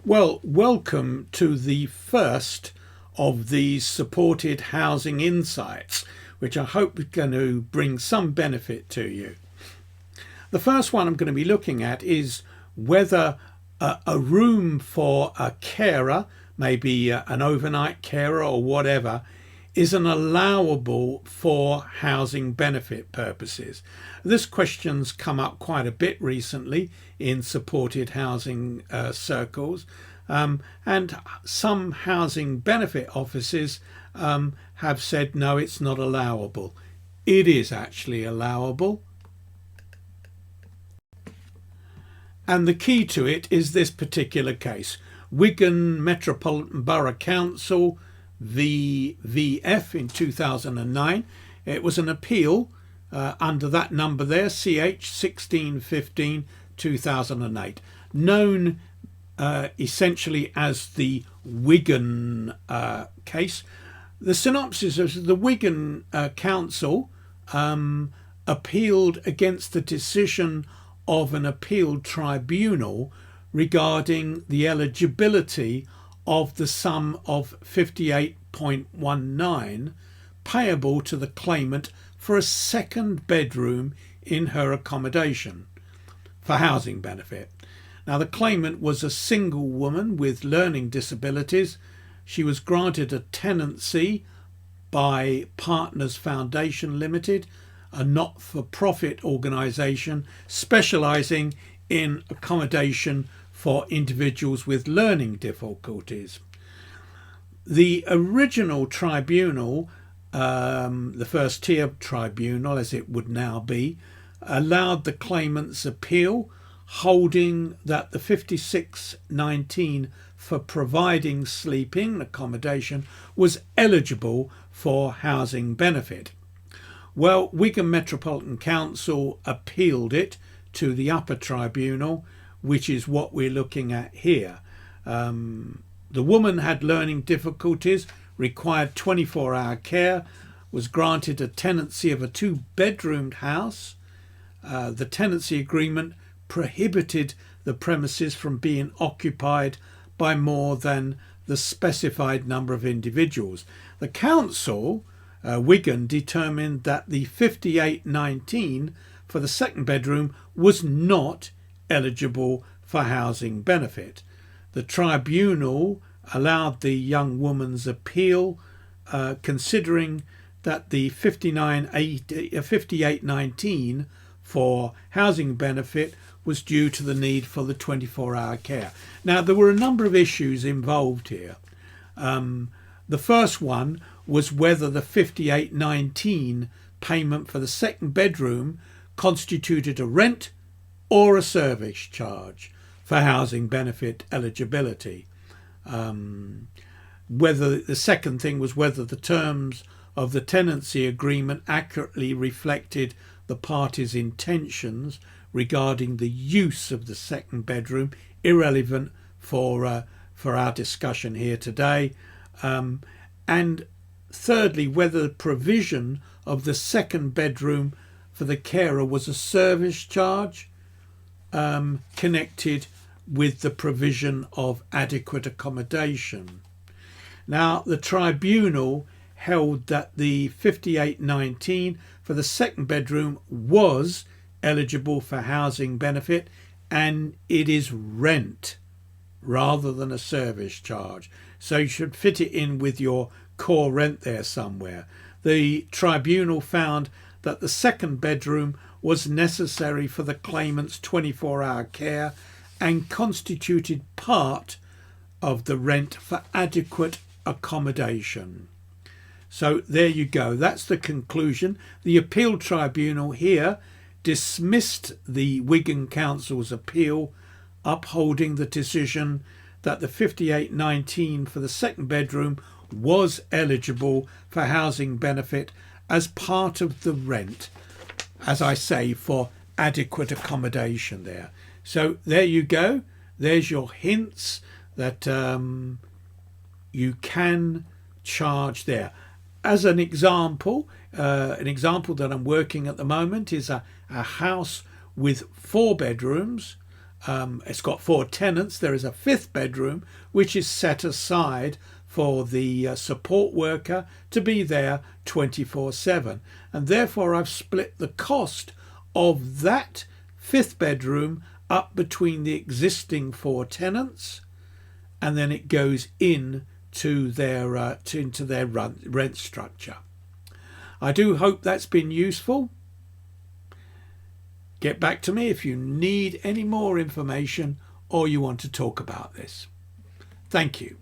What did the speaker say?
Well, welcome to the first of these supported housing insights, which I hope is going to bring some benefit to you. The first one I'm going to be looking at is whether a room for a carer, maybe an overnight carer or whatever, is an allowable for housing benefit purposes. This question's come up quite a bit recently in supported housing circles, and some housing benefit offices have said no, it's not allowable. It is actually allowable. And the key to it is this particular case. Wigan Metropolitan Borough Council VVF in 2009. It was an appeal under that number there, CH 1615 2008, known essentially as the Wigan case. The synopsis is the Wigan Council appealed against the decision of an appeal tribunal regarding the eligibility of the sum of 58.19 payable to the claimant for a second bedroom in her accommodation for housing benefit. Now, the claimant was a single woman with learning disabilities. She was granted a tenancy by Partners Foundation Limited, a not-for-profit organisation specialising in accommodation for individuals with learning difficulties. The original tribunal, the first tier tribunal as it would now be, allowed the claimant's appeal, holding that the 5619 for providing sleeping accommodation was eligible for housing benefit. Well, Wigan Metropolitan Council appealed it to the upper tribunal, which is what we're looking at here. The woman had learning difficulties, required 24-hour care, was granted a tenancy of a 2-bedroomed house. The tenancy agreement prohibited the premises from being occupied by more than the specified number of individuals. The council, Wigan, determined that the 5819 for the second bedroom was not eligible for housing benefit. The tribunal allowed the young woman's appeal, considering that the 5819 for housing benefit was due to the need for the 24-hour care. Now, there were a number of issues involved here. The first one was whether the 5819 payment for the second bedroom constituted a rent or a service charge for housing benefit eligibility. Whether the second thing was whether the terms of the tenancy agreement accurately reflected the parties' intentions regarding the use of the second bedroom, irrelevant for our discussion here today. And thirdly, whether the provision of the second bedroom for the carer was a service charge connected with the provision of adequate accommodation. Now, the tribunal held that the 5819 for the second bedroom was eligible for housing benefit, and it is rent rather than a service charge. So you should fit it in with your core rent there somewhere. The tribunal found that the second bedroom was necessary for the claimant's 24-hour care and constituted part of the rent for adequate accommodation. So there you go. That's the conclusion. The appeal tribunal here dismissed the Wigan Council's appeal, upholding the decision that the 5819 for the second bedroom was eligible for housing benefit as part of the rent, as I say, for adequate accommodation there. So there you go. There's your hints that you can charge there. As an example that I'm working at the moment is a house with 4 bedrooms, it's got 4 tenants. There is a 5th bedroom which is set aside for the support worker to be there 24/7, and therefore I've split the cost of that 5th bedroom up between the existing 4 tenants, and then it goes into their rent structure. I do hope that's been useful. Get back to me if you need any more information or you want to talk about this. Thank you.